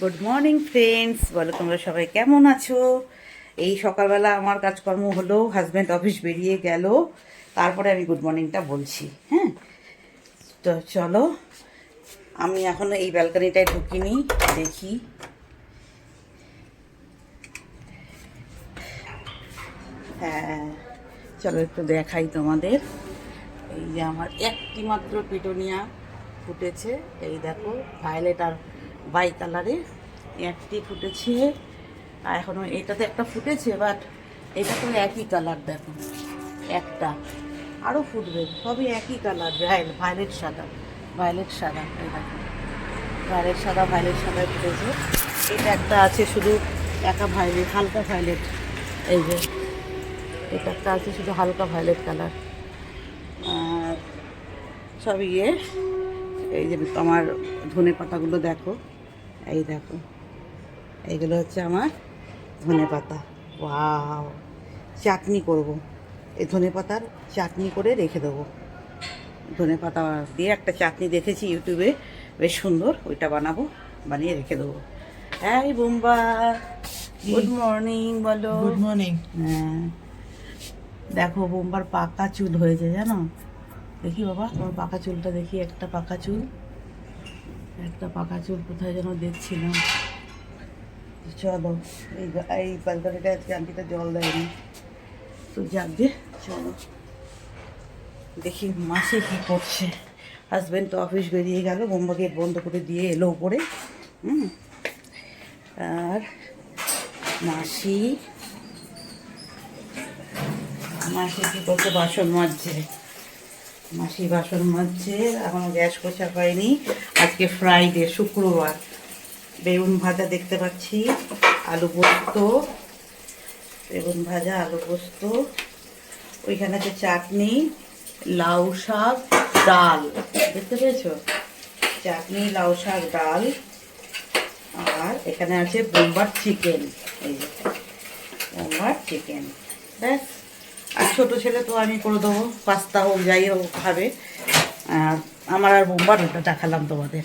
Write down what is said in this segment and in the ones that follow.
Good morning friends, বলো তোমরা সবাই কেমন আছো? এই সকালবেলা আমার কাজকর্ম হলো, হাজব্যান্ড অফিস বেরিয়ে গেল, তারপরে আমি গুড মর্নিংটা বলছি। হ্যাঁ, তো চলো, আমি এখনো এই ব্যালকনিটায় ঢুকিনি, দেখি। হ্যাঁ, চলো একটু দেখাই তোমাদের। এই যে আমার একটি মাত্র পিটোনিয়া ফুটেছে, এই দেখো, ভায়োলেট আর বাই কালারে একটি ফুটেছে। আর এখনও এটাতে একটা ফুটেছে, বাট এটা তো একই কালার, দেখো একটা আরও ফুটবে, সবই একই কালার, ভায়োলেট সাদা, ভায়োলেট সাদা, এই দেখো ভায়োলেট সাদা, ভায়োলেট সাদায় ফুটেছে। এটা একটা আছে শুধু একা ভায়োলেট, হালকা ভায়োলেট, এই যে এটা একটা আছে শুধু হালকা ভায়োলেট কালার। আর সব এই যে আমার ধনে পাতাগুলো দেখো, এই দেখো, এইগুলো হচ্ছে আমার ধনে পাতা। ওয়াও, চাটনি করব, এই ধনে পাতার চাটনি করে রেখে দেবো। ধনে পাতা দিয়ে একটা চাটনি দেখেছি ইউটিউবে, বেশ সুন্দর, ওইটা বানাবো, বানিয়ে রেখে দেবো। এই বোম্বা, গুড মর্নিং বলো। Good morning. হ্যাঁ, দেখো বোম্বার পাকা চুল হয়েছে, জানো? দেখি বাবা, তোমার পাকা চুলটা দেখি, একটা পাকা চুল, একটা পাকা চুল কোথায় যেন দেখছিলাম। চলো, এই ব্যালকনিটা আজকে আন্টিটা জল দেয়নি, তো যাক গে, চলো দেখি মাসি কী করছে। হাজব্যান্ড তো অফিস বেরিয়ে গেল, বোম্বা গেট বন্ধ করে দিয়ে এলো উপরে। আর মাসি মাসি কী করছে, বাসন মাজছে। মাসি বাসন মাজছে, এখনও গ্যাস পোছা হয়নি। আজকে ফ্রাইডে, শুক্রবার। বেগুন ভাজা দেখতে পাচ্ছি, আলু পোস্ত, বেগুন ভাজা, আলু পোস্ত, ওইখানে আছে চাটনি, লাউ শাক, ডাল, দেখতে পেয়েছো? চাটনি, লাউ শাক, ডাল, আর এখানে আছে বোম্বার চিকেন, এই যে বোম্বার চিকেন, ব্যাস। আর ছোটো ছেলে তো আমি করে দেবো, পাস্তা হোক যাই হোক খাবে। আর আমার আর বোম্বার ওটা দেখালাম তোমাদের,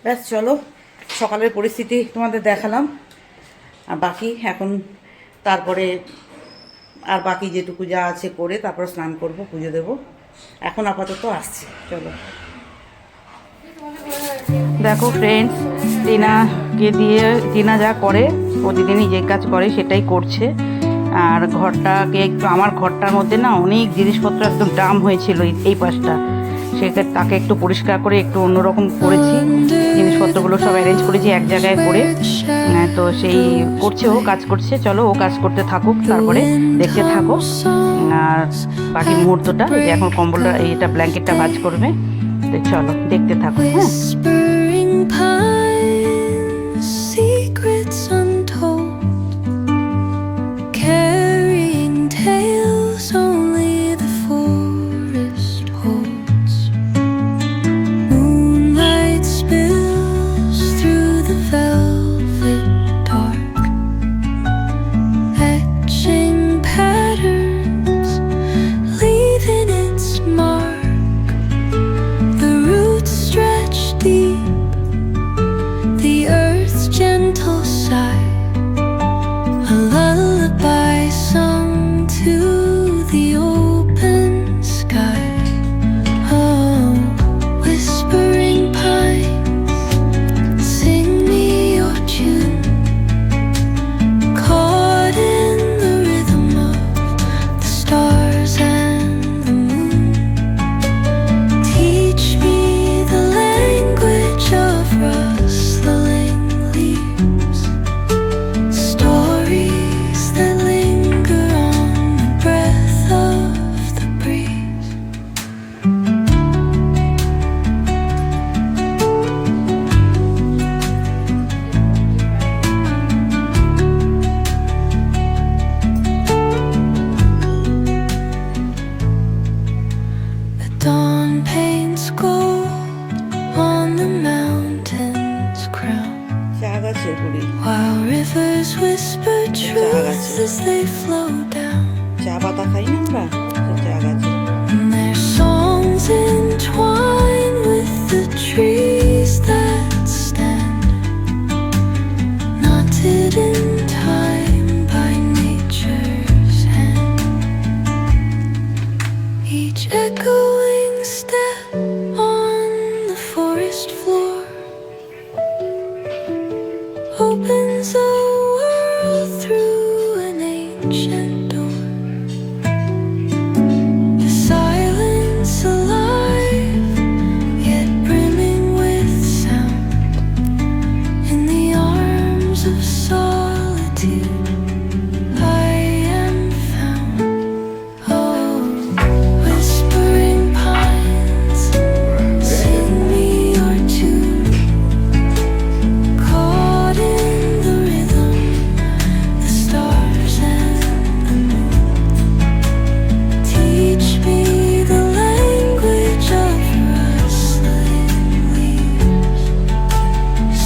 ব্যাস। চলো, সকালের পরিস্থিতি তোমাদের দেখালাম, আর বাকি এখন তারপরে আর বাকি যেটুকু যা আছে করে তারপর স্নান করব, পুজো দেবো। এখন আপাতত আসছি, চলো। দেখো ফ্রেন্ডস, টিনাকে দিয়ে, টিনা যা করে প্রতিদিনই যে কাজ করে সেটাই করছে। আর ঘরটাকে একটু, আমার ঘরটার মধ্যে না অনেক জিনিসপত্র একদম ডাম হয়েছিল এই পাশটা, সেক্ষেত্রে তাকে একটু পরিষ্কার করে একটু অন্যরকম করেছি, জিনিসপত্রগুলো সব অ্যারেঞ্জ করেছি এক জায়গায় করে। তো সেই করছে, ও কাজ করছে, চলো ও কাজ করতে থাকুক, তারপরে দেখতে থাকো। আর বাকি মুহূর্তটা, যে এখন কম্বলটা, এইটা ব্ল্যাঙ্কেটটা ভাঁজ করবে, তো চলো দেখতে থাকো। হ্যাঁ, চা পাতা খাই না আমরা, চা গাছে। Songs entwined with the trees that stand opens the world through an ancient door. The silence alive, yet brimming with sound. In the arms of solitude, I am found. Oh, whispering pines, sing me your tune. Caught in the rhythm, the stars and the moon. Teach me the language of rustling leaves.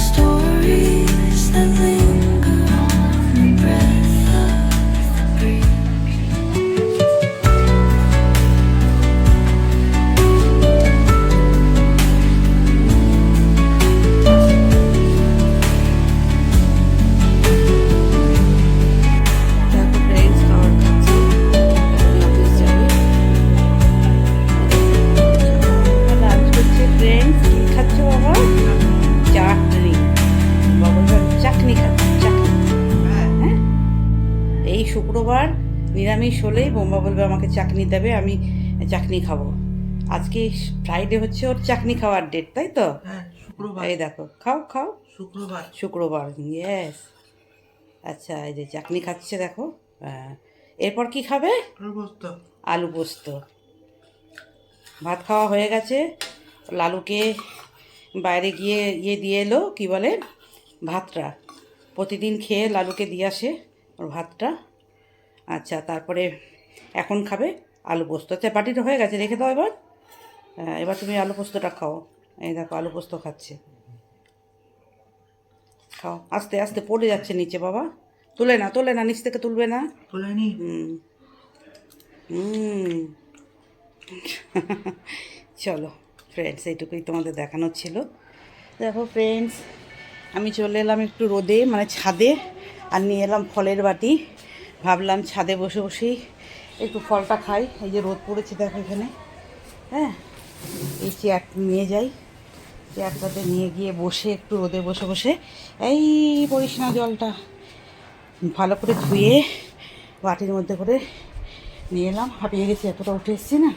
Stories that linger on the breath of the breeze. দেখো friends খাবার খাচ্ছি, office যাবে। Lunch করছে friends. কি খাচ্ছ বাবা? চাটনি। বাবা চাটনি খাচ্ছে, চাটনি। হ্যাঁ, এই শুক্রবার নিরামিষ হলেই বোম্বা বলবে আমাকে চাটনি দেবে, আমি চাটনি খাবো। আজকে ফ্রাইডে হচ্ছে ওর চাটনি খাওয়ার ডেট, তাই তো? হ্যাঁ, শুক্রবার। এই দেখো, খাও খাও। শুক্রবার। শুক্রবার, ইয়েস। আচ্ছা, এই যে চাটনি খাচ্ছে দেখো। হ্যাঁ, এরপর কি খাবে? প্রবস্ত। আলু পোস্ত। ভাত খাওয়া হয়ে গেছে। লালুকে বাইরে গিয়ে দিয়ে এলো, কি বলে, ভাতটা। প্রতিদিন খেয়ে লালুকে দিয়ে আসে ওর ভাতটা। আচ্ছা, তারপরে এখন খাবে আলু পোস্ত। আচ্ছা, বাটিটা হয়ে গেছে, রেখে দাও এবার। হ্যাঁ, এবার তুমি আলু পোস্তটা খাও। এই দেখো আলু পোস্ত খাচ্ছে। খাও, আস্তে আস্তে পড়ে যাচ্ছে নিচে বাবা। তুলে না, তোলে না, নিচ থেকে তুলবে না। তোলেনি। হুম হুম চলো ফ্রেন্ডস, এইটুকুই তোমাদের দেখানোর ছিল। দেখো ফ্রেন্ডস, আমি চলে এলাম একটু রোদে, মানে ছাদে, আর নিয়ে এলাম ফলের বাটি। ভাবলাম ছাদে বসে বসেই একটু ফলটা খাই। এই যে রোদ পড়েছে দেখো এখানে। হ্যাঁ, এই চেয়ার নিয়ে যাই, চেয়ারটাতে নিয়ে গিয়ে বসে একটু রোদে বসে বসে, এই পড়িস না, জলটা ভালো করে ধুয়ে বাটির মধ্যে করে নিয়ে এলাম। হাঁপিয়ে গেছি, এতটা উঠে এসেছি না।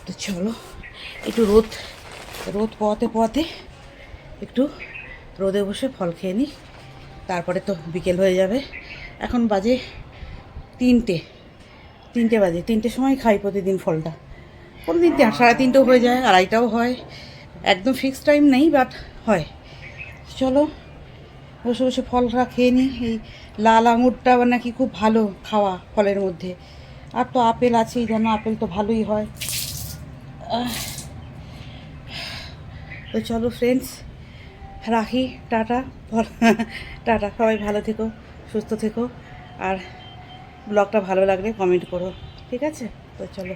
তো চলো একটু রোদ পোয়াতে পোয়াতে একটু রোদে বসে ফল খেয়ে নিই, তারপরে তো বিকেল হয়ে যাবে। এখন বাজে 3টে বাজে। 3টের সময় খাই প্রতিদিন ফলটা। কোনোদিন 3:30 হয়ে যায়, 2:30টাও হয়। একদম ফিক্সড টাইম নেই, বাট হয়। চলো বসে বসে ফলটা খেয়ে নিই। এই লাল আঙুরটা নাকি খুব ভালো খাওয়া ফলের মধ্যে। আর তো আপেল আছেই, যেন আপেল তো ভালোই হয়। তো চলো ফ্রেন্ডস, রাখি, টাটা। টাটা, সবাই ভালো থেকো, সুস্থ থেকো, আর ব্লগটা ভালো লাগলে কমেন্ট করো, ঠিক আছে? তো চলো।